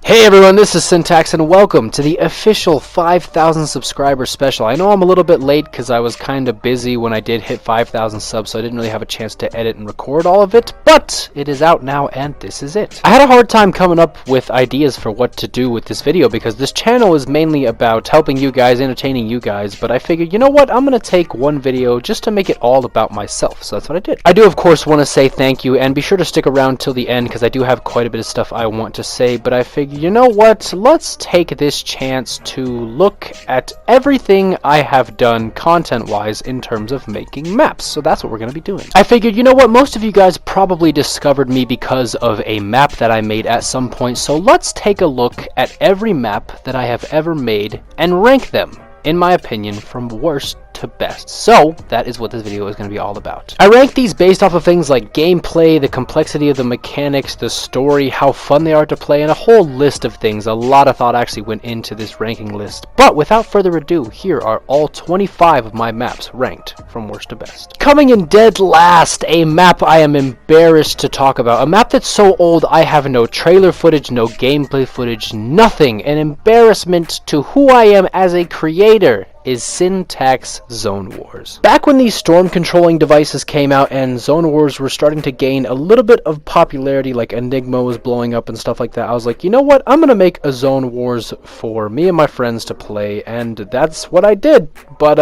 Hey everyone, this is Syntax and welcome to the official 5,000 subscriber special. I know I'm a little bit late because I was kind of busy when I did hit 5,000 subs, so I didn't really have a chance to edit and record all of it, but it is out now and this is it. I had a hard time coming up with ideas for what to do with this video because this channel is mainly about helping you guys, entertaining you guys, but I figured, you know what, I'm going to take one video just to make it all about myself, so that's what I did. I do of course want to say thank you and be sure to stick around till the end because I do have quite a bit of stuff I want to say, but I figured, you know what, let's take this chance to look at everything I have done content-wise in terms of making maps. So that's what we're going to be doing. I figured, you know what, most of you guys probably discovered me because of a map that I made at some point, so let's take a look at every map that I have ever made and rank them, in my opinion, from worst to best. So that is what this video is going to be all about. I rank these based off of things like gameplay, the complexity of the mechanics, the story, how fun they are to play, and a whole list of things. A lot of thought actually went into this ranking list. But without further ado, here are all 25 of my maps ranked from worst to best. Coming in dead last, a map I am embarrassed to talk about. A map that's so old I have no trailer footage, no gameplay footage, nothing. An embarrassment to who I am as a creator is Syntax Zone Wars. Back when these storm controlling devices came out and Zone Wars were starting to gain a little bit of popularity, like Enigma was blowing up and stuff like that, I was like, you know what, I'm gonna make a Zone Wars for me and my friends to play, and that's what I did. But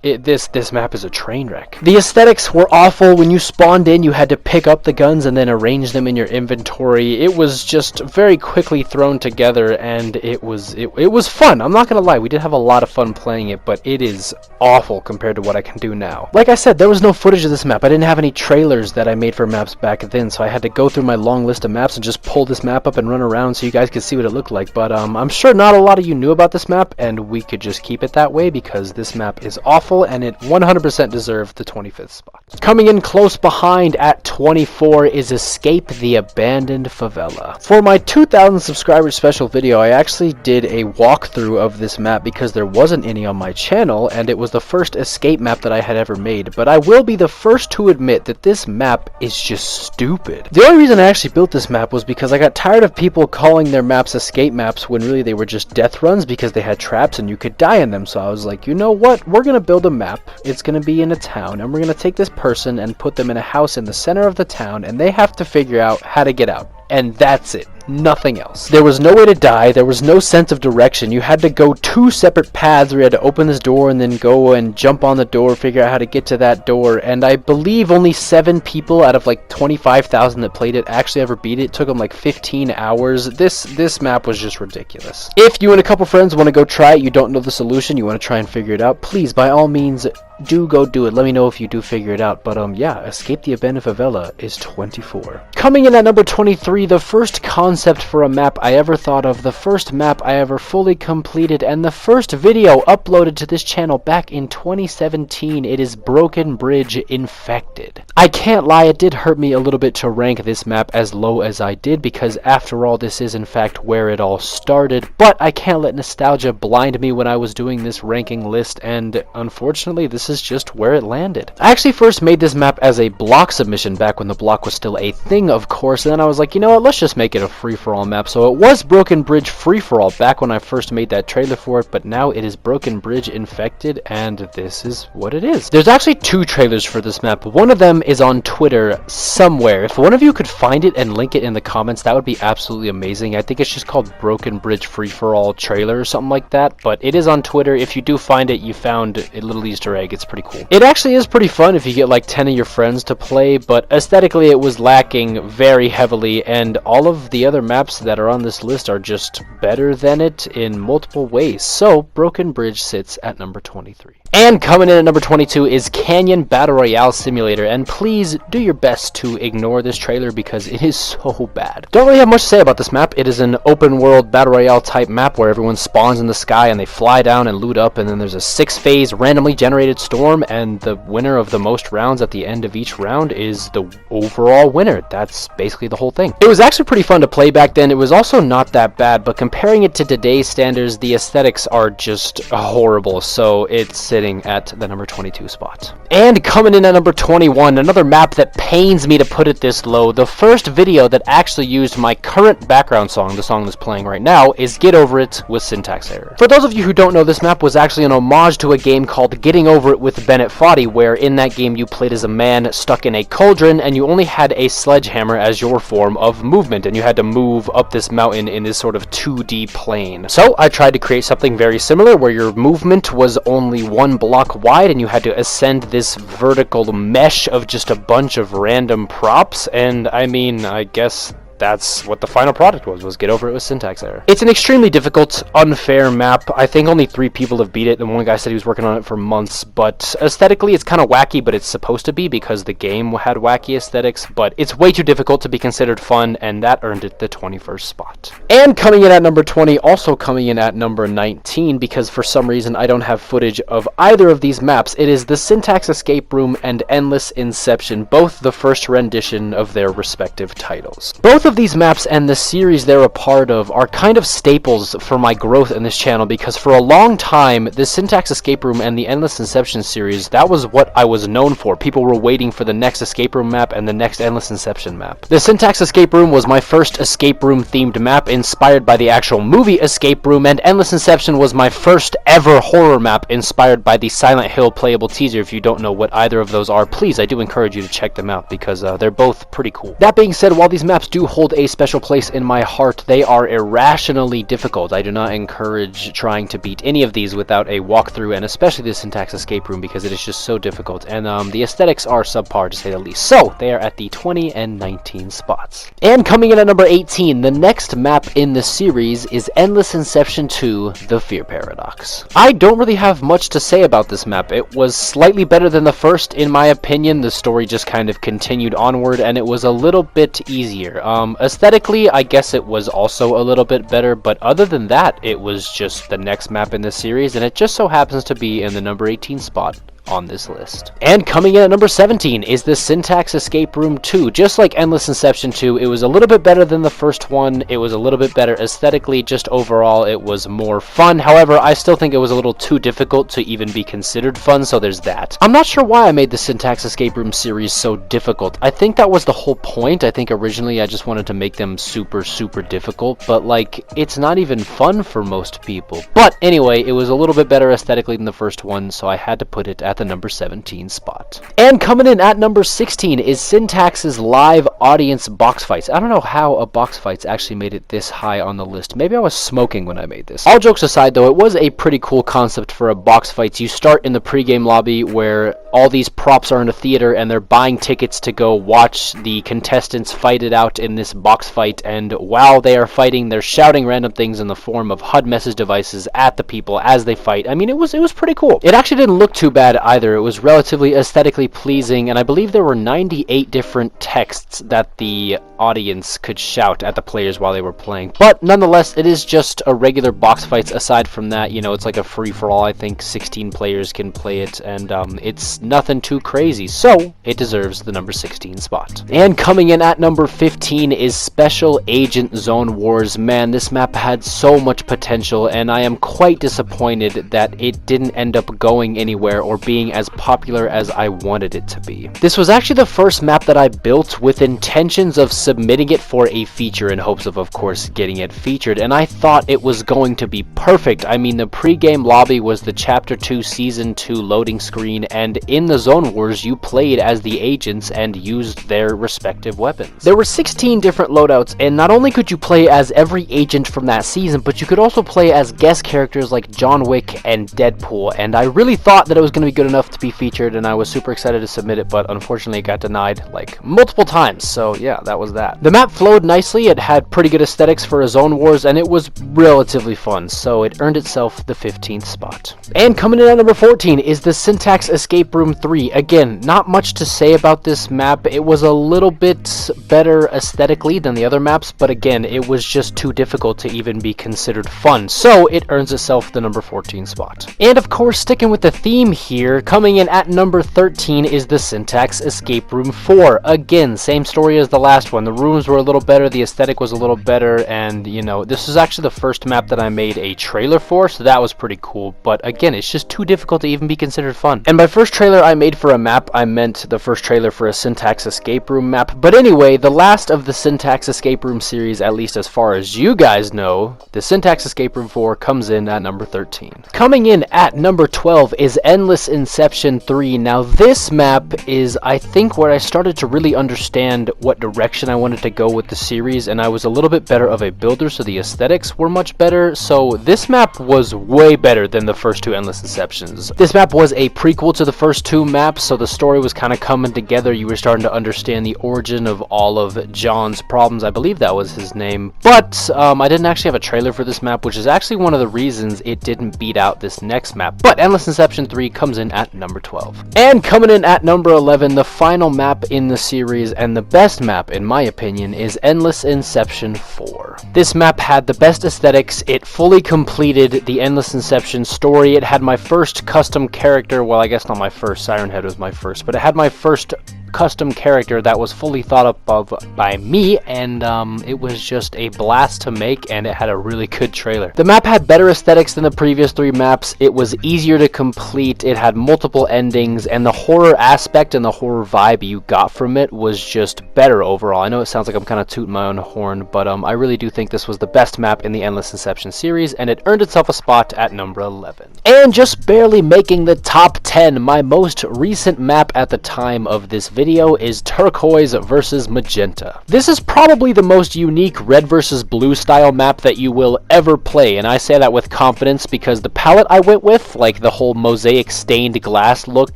this map is a train wreck. The aesthetics were awful. When you spawned in, you had to pick up the guns and then arrange them in your inventory. It was just very quickly thrown together, and it was fun. I'm not gonna lie, we did have a lot of fun playing it, but it is awful compared to what I can do now. Like I said, there was no footage of this map. I didn't have any trailers that I made for maps back then, so I had to go through my long list of maps and just pull this map up and run around so you guys could see what it looked like. But I'm sure not a lot of you knew about this map, and we could just keep it that way because this map is awful and it 100% deserved the 25th spot. Coming in close behind at 24 is Escape the Abandoned Favela. For my 2,000 subscribers special video, I actually did a walkthrough of this map because there wasn't any on my channel, and it was the first escape map that I had ever made, but I will be the first to admit that this map is just stupid. The only reason I actually built this map was because I got tired of people calling their maps escape maps when really they were just death runs because they had traps and you could die in them. So I was like, you know what, we're gonna build a map, it's gonna be in a town, and we're gonna take this person and put them in a house in the center of the town, and they have to figure out how to get out. And that's it. Nothing else. There was no way to die, there was no sense of direction. You had to go two separate paths where you had to open this door and then go and jump on the door, figure out how to get to that door, and I believe only 7 people out of like 25,000 that played it actually ever beat it. It took them like 15 hours. This map was just ridiculous. If you and a couple friends want to go try it, you don't know the solution, you want to try and figure it out, please, by all means, do go do it. Let me know if you do figure it out. But yeah, Escape the Abandoned Favela is 24. Coming in at number 23, the first concept for a map I ever thought of, the first map I ever fully completed, and the first video uploaded to this channel back in 2017. It is Broken Bridge Infected. I can't lie, it did hurt me a little bit to rank this map as low as I did because after all, this is in fact where it all started, but I can't let nostalgia blind me when I was doing this ranking list, and unfortunately this is just where it landed. I actually first made this map as a block submission back when the block was still a thing, of course, and then I was like, you know what, let's just make it a free-for-all map. So it was Broken Bridge Free-for-all back when I first made that trailer for it, but now it is Broken Bridge Infected, and this is what it is. There's actually 2 trailers for this map. One of them is on Twitter somewhere. If one of you could find it and link it in the comments, that would be absolutely amazing. I think it's just called Broken Bridge Free-for-all trailer or something like that, but it is on Twitter. If you do find it, you found a little Easter egg. It's pretty cool. It actually is pretty fun if you get like 10 of your friends to play, but aesthetically it was lacking very heavily, and all of the other maps that are on this list are just better than it in multiple ways. So Broken Bridge sits at number 23. And coming in at number 22 is Canyon Battle Royale Simulator, and please do your best to ignore this trailer because it is so bad. Don't really have much to say about this map. It is an open world Battle Royale type map where everyone spawns in the sky and they fly down and loot up, and then there's a 6-phase randomly generated storm, and the winner of the most rounds at the end of each round is the overall winner. That's basically the whole thing. It was actually pretty fun to play back then. It was also not that bad, but comparing it to today's standards, the aesthetics are just horrible, so it's sitting at the number 22 spot. And coming in at number 21, another map that pains me to put it this low, the first video that actually used my current background song, the song that's playing right now, is Get Over It with Syntax Error. For those of you who don't know, this map was actually an homage to a game called Getting Over It with Bennett Foddy, where in that game you played as a man stuck in a cauldron, and you only had a sledgehammer as your form of movement, and you had to move up this mountain in this sort of 2D plane. So I tried to create something very similar, where your movement was only 1 block wide, and you had to ascend this vertical mesh of just a bunch of random props, and I mean, I guess that's what the final product was Get Over It with Syntax Error. It's an extremely difficult, unfair map. I think only 3 people have beat it, and one guy said he was working on it for months, but aesthetically it's kind of wacky, but it's supposed to be because the game had wacky aesthetics, but it's way too difficult to be considered fun, and that earned it the 21st spot. And coming in at number 20, also coming in at number 19, because for some reason I don't have footage of either of these maps, it is the Syntax Escape Room and Endless Inception, both the first rendition of their respective titles. Both of these maps and the series they're a part of are kind of staples for my growth in this channel, because for a long time the Syntax Escape Room and the Endless Inception series, that was what I was known for. People were waiting for the next Escape Room map and the next Endless Inception map. The Syntax Escape Room was my first escape room themed map inspired by the actual movie Escape Room, and Endless Inception was my first ever horror map inspired by the Silent Hill playable teaser. If you don't know what either of those are, please, I do encourage you to check them out, because they're both pretty cool. That being said, while these maps do hold a special place in my heart, they are irrationally difficult. I do not encourage trying to beat any of these without a walkthrough, and especially the Syntax Escape Room, because it is just so difficult, and the aesthetics are subpar to say the least. So they are at the 20 and 19 spots. And coming in at number 18, the next map in the series is Endless Inception 2, The Fear Paradox. I don't really have much to say about this map. It was slightly better than the first, in my opinion. The story just kind of continued onward, and it was a little bit easier. Aesthetically, I guess it was also a little bit better, but other than that, it was just the next map in the series, and it just so happens to be in the number 18 spot on this list. And coming in at number 17 is the Syntax Escape Room 2. Just like Endless Inception 2, it was a little bit better than the first one. It was a little bit better aesthetically. Just overall, it was more fun. However, I still think it was a little too difficult to even be considered fun, so there's that. I'm not sure why I made the Syntax Escape Room series so difficult. I think that was the whole point. I think originally I just wanted to make them super, super difficult, but like, it's not even fun for most people. But anyway, it was a little bit better aesthetically than the first one, so I had to put it at the number 17 spot. And coming in at number 16 is Syntax's live audience Boxfights. I don't know how a Boxfights actually made it this high on the list. Maybe I was smoking when I made this. All jokes aside though, it was a pretty cool concept for a Boxfights. You start in the pregame lobby where all these props are in a theater and they're buying tickets to go watch the contestants fight it out in this box fight, and while they are fighting, they're shouting random things in the form of HUD message devices at the people as they fight. I mean, it was pretty cool. It actually didn't look too bad either. It was relatively aesthetically pleasing, and I believe there were 98 different texts that the audience could shout at the players while they were playing. But nonetheless, it is just a regular box fights. Aside from that, you know, it's like a free-for-all. I think 16 players can play it, and it's nothing too crazy, so it deserves the number 16 spot. And coming in at number 15 is Special Agent Zone Wars. Man, this map had so much potential, and I am quite disappointed that it didn't end up going anywhere or being as popular as I wanted it to be. This was actually the first map that I built with intentions of submitting it for a feature in hopes of course, getting it featured, and I thought it was going to be perfect. I mean, the pre-game lobby was the Chapter 2 Season 2 loading screen, and in the Zone Wars, you played as the agents and used their respective weapons. There were 16 different loadouts, and not only could you play as every agent from that season, but you could also play as guest characters like John Wick and Deadpool, and I really thought that it was going to be good enough to be featured, and I was super excited to submit it, but unfortunately it got denied like multiple times, so yeah, that was that. The map flowed nicely, it had pretty good aesthetics for a Zone Wars, and it was relatively fun, so it earned itself the 15th spot. And coming in at number 14 is the Syntax Escape Room 3. Again, not much to say about this map. It was a little bit better aesthetically than the other maps, but again, it was just too difficult to even be considered fun, so it earns itself the number 14 spot. And of course, sticking with the theme here, here. Coming in at number 13 is the Syntax Escape Room 4. Again, same story as the last one. The rooms were a little better, the aesthetic was a little better, and you know, this was actually the first map that I made a trailer for, so that was pretty cool. But again, it's just too difficult to even be considered fun. And by first trailer I made for a map, I meant the first trailer for a Syntax Escape Room map. But anyway, the last of the Syntax Escape Room series, at least as far as you guys know, the Syntax Escape Room 4 comes in at number 13. Coming in at number 12 is Endless Inception 3. Now this map is, I think, where I started to really understand what direction I wanted to go with the series, and I was a little bit better of a builder, so the aesthetics were much better. So this map was way better than the first two Endless Inceptions. This map was a prequel to the first two maps, so the story was kind of coming together. You were starting to understand the origin of all of John's problems. I believe that was his name. But I didn't actually have a trailer for this map, which is actually one of the reasons it didn't beat out this next map. But Endless Inception 3 comes in at number 12. And coming in at number 11, the final map in the series, and the best map in my opinion, is Endless Inception 4. This map had the best aesthetics. It fully completed the Endless Inception story. It had my first custom character, well, I guess not my first, Siren Head was my first, but it had my first custom character that was fully thought up of by me, and it was just a blast to make, and it had a really good trailer. The map had better aesthetics than the previous three maps. It was easier to complete. It had multiple endings, and the horror aspect and the horror vibe you got from it was just better overall. I know it sounds like I'm kind of tooting my own horn, but I really do think this was the best map in the Endless Inception series, and it earned itself a spot at number 11. And just barely making the top 10, my most recent map at the time of this video is Turquoise Vs Magenta. This is probably the most unique red versus blue style map that you will ever play, and I say that with confidence because the palette I went with, like the whole mosaic stained glass look,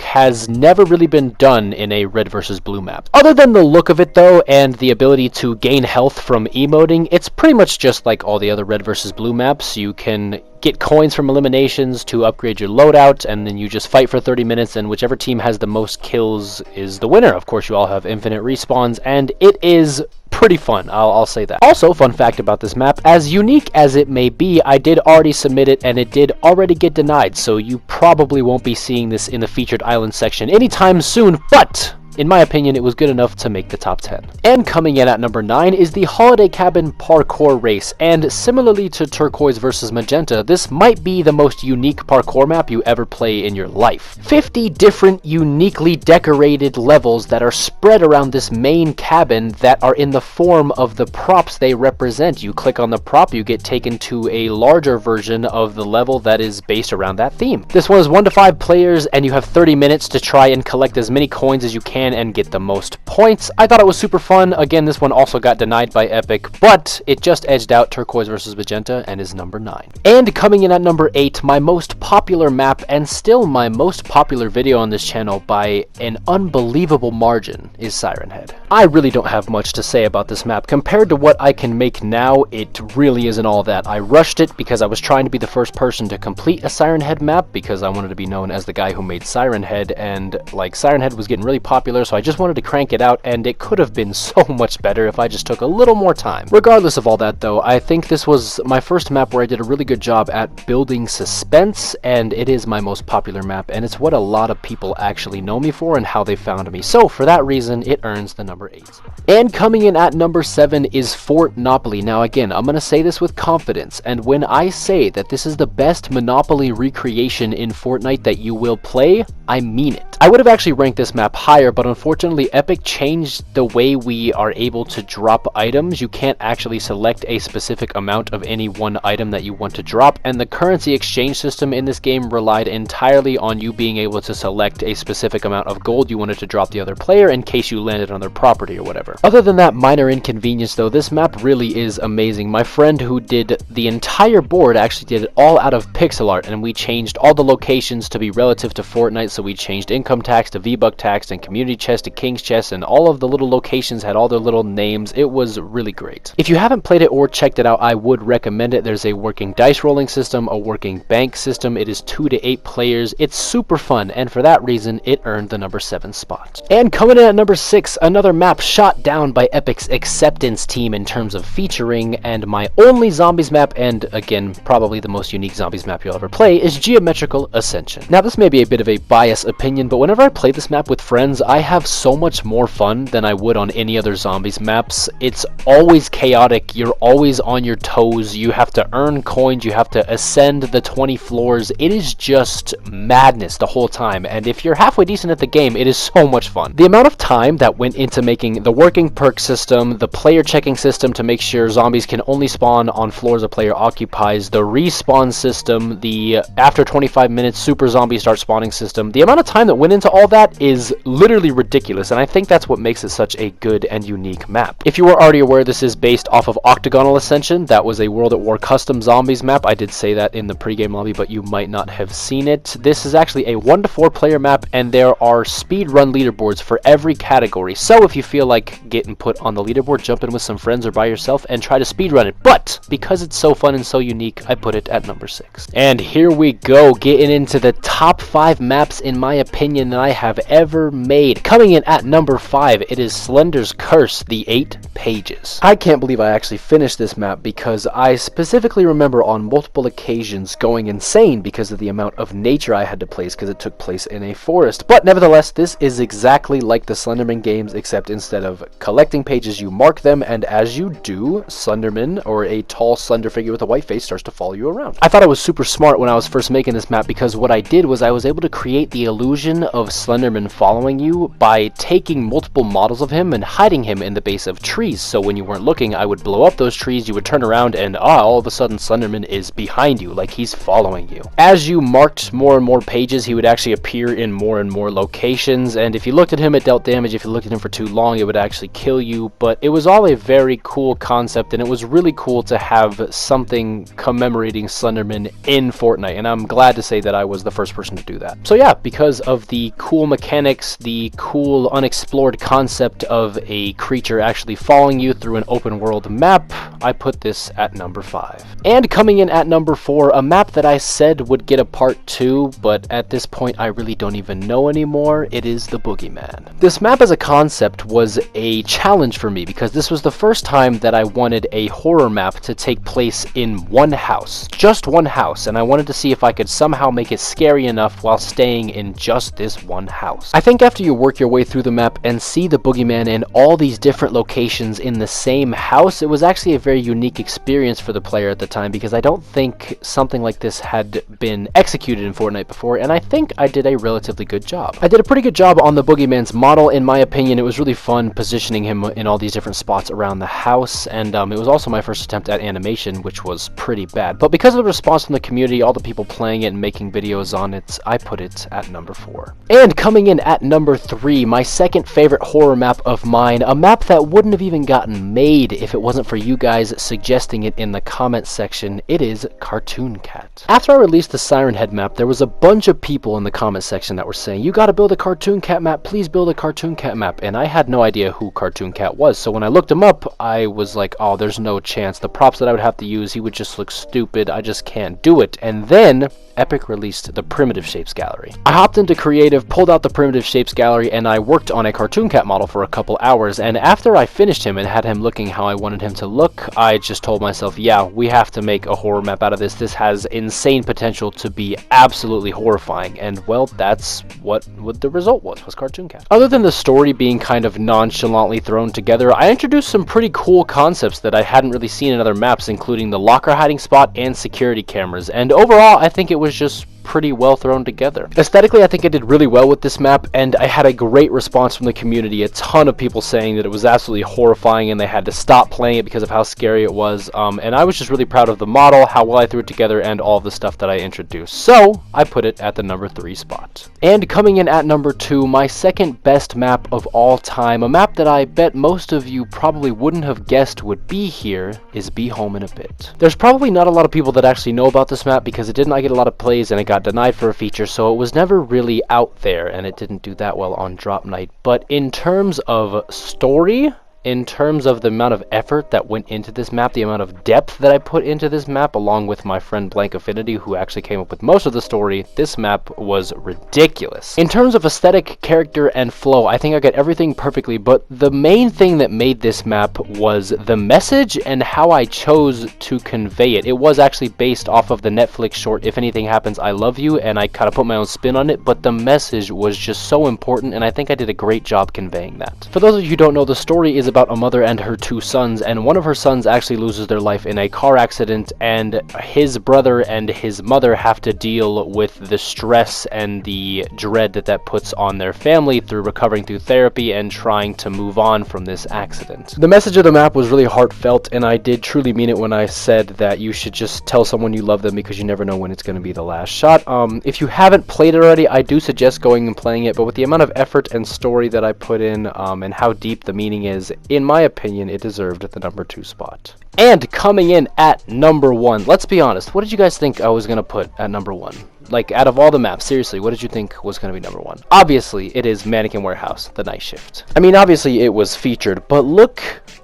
has never really been done in a red versus blue map. Other than the look of it though, and the ability to gain health from emoting, it's pretty much just like all the other red versus blue maps. You can get coins from eliminations to upgrade your loadout, and then you just fight for 30 minutes, and whichever team has the most kills is the winner. Of course, you all have infinite respawns, and it is pretty fun, I'll say that. Also, fun fact about this map, as unique as it may be, I did already submit it, and it did already get denied, so you probably won't be seeing this in the featured island section anytime soon, but in my opinion, it was good enough to make the top 10. And coming in at number 9 is the Holiday Cabin Parkour Race, and similarly to Turquoise vs Magenta, this might be the most unique parkour map you ever play in your life. 50 different uniquely decorated levels that are spread around this main cabin that are in the form of the props they represent. You click on the prop, you get taken to a larger version of the level that is based around that theme. This one is 1 to 5 players, and you have 30 minutes to try and collect as many coins as you can and get the most points. I thought it was super fun. Again, this one also got denied by Epic, but it just edged out Turquoise vs Magenta and is number 9. And coming in at number 8, my most popular map and still my most popular video on this channel by an unbelievable margin is Siren Head. I really don't have much to say about this map. Compared to what I can make now, it really isn't all that. I rushed it because I was trying to be the first person to complete a Siren Head map because I wanted to be known as the guy who made Siren Head, and like Siren Head was getting really popular, so I just wanted to crank it out, and it could have been so much better if I just took a little more time. Regardless of all that though, I think this was my first map where I did a really good job at building suspense, and it is my most popular map, and it's what a lot of people actually know me for and how they found me. So for that reason, it earns the number 8. And coming in at number 7 is Fort Monopoly. Now again, I'm going to say this with confidence, and when I say that this is the best Monopoly recreation in Fortnite that you will play, I mean it. I would have actually ranked this map higher, but unfortunately Epic changed the way we are able to drop items. You can't actually select a specific amount of any one item that you want to drop, and the currency exchange system in this game relied entirely on you being able to select a specific amount of gold you wanted to drop the other player in case you landed on their property or whatever. Other than that minor inconvenience though, this map really is amazing. My friend who did the entire board actually did it all out of pixel art, and we changed all the locations to be relative to Fortnite, so we changed income tax to V-Buck tax and community community chest to king's chest, and all of the little locations had all their little names. It was really great. If you haven't played it or checked it out, I would recommend it. There's a working dice rolling system, a working bank system. It is 2 to 8 players. It's super fun, and for that reason, it earned the number 7 spot. And coming in at number 6, another map shot down by Epic's Acceptance team in terms of featuring, and my only zombies map, and again, probably the most unique zombies map you'll ever play, is Geometrical Ascension. Now, this may be a bit of a biased opinion, but whenever I play this map with friends, I have so much more fun than I would on any other zombies maps. It's always chaotic, you're always on your toes, you have to earn coins, you have to ascend the 20 floors. It is just madness the whole time, and if you're halfway decent at the game, it is so much fun. The amount of time that went into making the working perk system, the player checking system to make sure zombies can only spawn on floors a player occupies, the respawn system, the after 25 minutes super zombie start spawning system, the amount of time that went into all that is literally ridiculous, and I think that's what makes it such a good and unique map. If you were already aware, this is based off of Octagonal Ascension. That was a World at War custom zombies map. I did say that in the pregame lobby, but you might not have seen it. This is actually a 1 to 4 player map, and there are speedrun leaderboards for every category. So if you feel like getting put on the leaderboard, jump in with some friends or by yourself and try to speedrun it. But because it's so fun and so unique, I put it at number 6. And here we go, getting into the top 5 maps in my opinion that I have ever made. Coming in at number 5, it is Slenders Curse, the 8 pages. I can't believe I actually finished this map because I specifically remember on multiple occasions going insane because of the amount of nature I had to place because it took place in a forest. But nevertheless, this is exactly like the Slenderman games, except instead of collecting pages, you mark them, and as you do, Slenderman, or a tall slender figure with a white face, starts to follow you around. I thought I was super smart when I was first making this map because what I did was I was able to create the illusion of Slenderman following you by taking multiple models of him and hiding him in the base of trees. So when you weren't looking, I would blow up those trees, you would turn around, and all of a sudden Slenderman is behind you, like he's following you. As you marked more and more pages, he would actually appear in more and more locations, and if you looked at him, it dealt damage. If you looked at him for too long, it would actually kill you. But it was all a very cool concept, and it was really cool to have something commemorating Slenderman in Fortnite, and I'm glad to say that I was the first person to do that. So yeah, because of the cool mechanics, the cool unexplored concept of a creature actually following you through an open world map, I put this at number 5. And coming in at number 4, a map that I said would get a part 2, but at this point I really don't even know anymore. It is the Boogeyman. This map as a concept was a challenge for me because this was the first time that I wanted a horror map to take place in one house. Just one house, and I wanted to see if I could somehow make it scary enough while staying in just this one house. I think after you work your way through the map and see the Boogeyman in all these different locations in the same house, it was actually a very unique experience for the player at the time because I don't think something like this had been executed in Fortnite before, and I think I did a relatively good job. I did a pretty good job on the Boogeyman's model, in my opinion. It was really fun positioning him in all these different spots around the house, and it was also my first attempt at animation, which was pretty bad. But because of the response from the community, all the people playing it and making videos on it, I put it at number 4. And coming in at number 3, my second favorite horror map of mine, a map that wouldn't have even gotten made if it wasn't for you guys suggesting it in the comment section. It is Cartoon Cat. After I released the Siren Head map, there was a bunch of people in the comment section that were saying, you gotta build a Cartoon Cat map, please build a Cartoon Cat map, and I had no idea who Cartoon Cat was, so when I looked him up, I was like, oh, there's no chance. The props that I would have to use, he would just look stupid, I just can't do it. And then Epic released the Primitive Shapes Gallery. I hopped into Creative, pulled out the Primitive Shapes Gallery, and I worked on a Cartoon Cat model for a couple hours, and after I finished him and had him looking how I wanted him to look, I just told myself, yeah, we have to make a horror map out of this. This has insane potential to be absolutely horrifying, and well, that's what the result was Cartoon Cat. Other than the story being kind of nonchalantly thrown together, I introduced some pretty cool concepts that I hadn't really seen in other maps, including the locker hiding spot and security cameras, and overall, I think it was just pretty well thrown together. Aesthetically, I think I did really well with this map, and I had a great response from the community. A ton of people saying that it was absolutely horrifying and they had to stop playing it because of how scary it was, and I was just really proud of the model, how well I threw it together, and all of the stuff that I introduced. So, I put it at the number 3 spot. And coming in at number 2, my second best map of all time, a map that I bet most of you probably wouldn't have guessed would be here, is Be Home in a Bit. There's probably not a lot of people that actually know about this map because it did not get a lot of plays and it got denied for a feature, so it was never really out there, and it didn't do that well on drop night. But in terms of story, in terms of the amount of effort that went into this map, the amount of depth that I put into this map, along with my friend Blank Affinity, who actually came up with most of the story, this map was ridiculous. In terms of aesthetic, character, and flow, I think I got everything perfectly, but the main thing that made this map was the message and how I chose to convey it. It was actually based off of the Netflix short, If Anything Happens, I Love You, and I kind of put my own spin on it, but the message was just so important, and I think I did a great job conveying that. For those of you who don't know, the story is about a mother and her 2 sons, and one of her sons actually loses their life in a car accident, and his brother and his mother have to deal with the stress and the dread that that puts on their family through recovering through therapy and trying to move on from this accident. The message of the map was really heartfelt, and I did truly mean it when I said that you should just tell someone you love them, because you never know when it's going to be the last shot. If you haven't played it already, I do suggest going and playing it, but with the amount of effort and story that I put in, and how deep the meaning is, in my opinion, it deserved the number 2 spot. And coming in at number 1, let's be honest, what did you guys think I was going to put at number 1? Like, out of all the maps, seriously, what did you think was going to be number 1? Obviously, it is Mannequin Warehouse, the night shift. I mean, obviously, it was featured, but look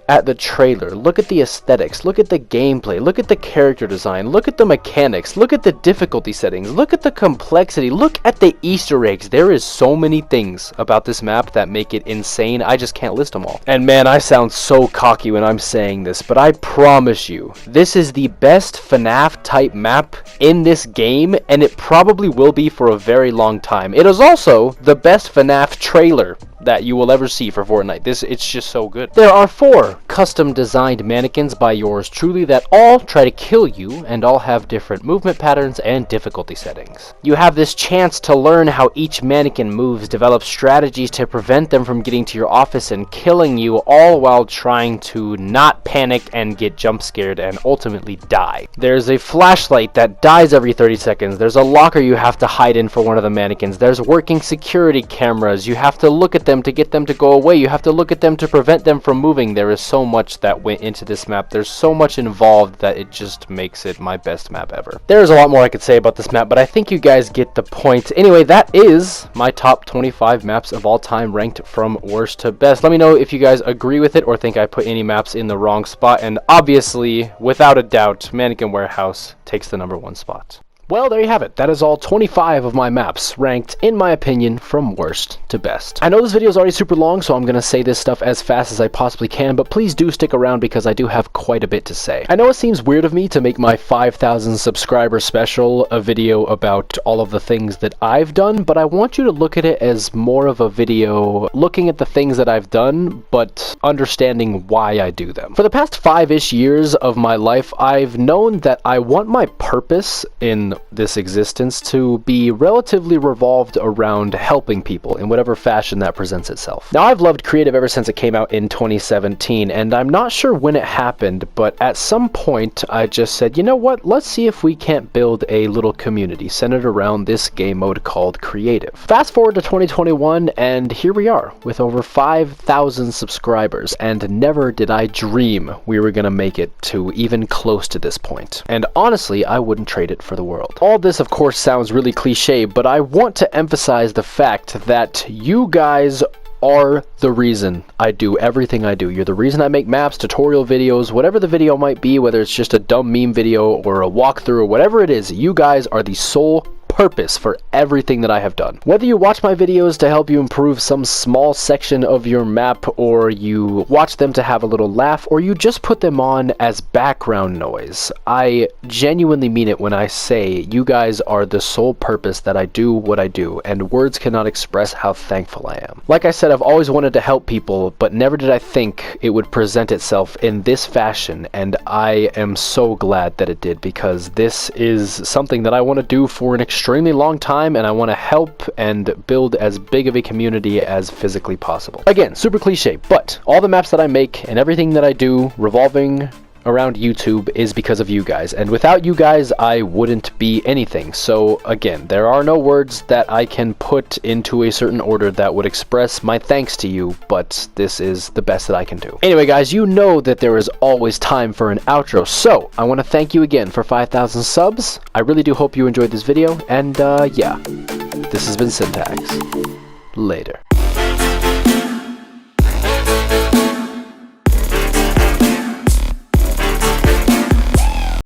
at the trailer, look at the aesthetics, look at the gameplay, look at the character design, look at the mechanics, look at the difficulty settings, look at the complexity, look at the Easter eggs. There is so many things about this map that make it insane. I just can't list them all. And man, I sound so cocky when I'm saying this, but I promise you, this is the best FNAF type map in this game, and it probably will be for a very long time. It is also the best FNAF trailer that you will ever see for Fortnite. It's just so good. There are 4 custom designed mannequins by yours truly that all try to kill you, and all have different movement patterns and difficulty settings. You have this chance to learn how each mannequin moves, develop strategies to prevent them from getting to your office and killing you, all while trying to not panic and get jump scared and ultimately die. There's a flashlight that dies every 30 seconds. There's a locker you have to hide in for one of the mannequins. There's working security cameras. You have to look at them to get them to go away. You have to look at them to prevent them from moving. There is so much that went into this map. There's so much involved that it just makes it my best map ever. There's a lot more I could say about this map, but I think you guys get the point. Anyway, that is my top 25 maps of all time, ranked from worst to best. Let me know if you guys agree with it or think I put any maps in the wrong spot, and obviously, without a doubt, Mannequin Warehouse takes the number 1 spot. Well, there you have it. That is all 25 of my maps, ranked, in my opinion, from worst to best. I know this video is already super long, so I'm going to say this stuff as fast as I possibly can, but please do stick around because I do have quite a bit to say. I know it seems weird of me to make my 5,000 subscriber special a video about all of the things that I've done, but I want you to look at it as more of a video looking at the things that I've done, but understanding why I do them. For the past 5-ish years of my life, I've known that I want my purpose in this existence to be relatively revolved around helping people in whatever fashion that presents itself. Now, I've loved creative ever since it came out in 2017, and I'm not sure when it happened, but at some point I just said, you know what, let's see if we can't build a little community centered around this game mode called creative. Fast forward to 2021, and here we are with over 5,000 subscribers, and never did I dream we were gonna make it to even close to this point. And honestly, I wouldn't trade it for the world. All this, of course, sounds really cliche, but I want to emphasize the fact that you guys are the reason I do everything I do. You're the reason I make maps, tutorial videos, whatever the video might be, whether it's just a dumb meme video or a walkthrough or whatever it is, you guys are the sole purpose for everything that I have done. Whether you watch my videos to help you improve some small section of your map, or you watch them to have a little laugh, or you just put them on as background noise, I genuinely mean it when I say you guys are the sole purpose that I do what I do, and words cannot express how thankful I am. Like I said, I've always wanted to help people, but never did I think it would present itself in this fashion, and I am so glad that it did, because this is something that I want to do for an extremely long time, and I want to help and build as big of a community as physically possible. Again, super cliche, but all the maps that I make and everything that I do revolving around YouTube is because of you guys, and without you guys I wouldn't be anything. So again, there are no words that I can put into a certain order that would express my thanks to you, but this is the best that I can do. Anyway guys, you know that there is always time for an outro, so I want to thank you again for 5,000 subs. I really do hope you enjoyed this video, and yeah, this has been Syntax. Later.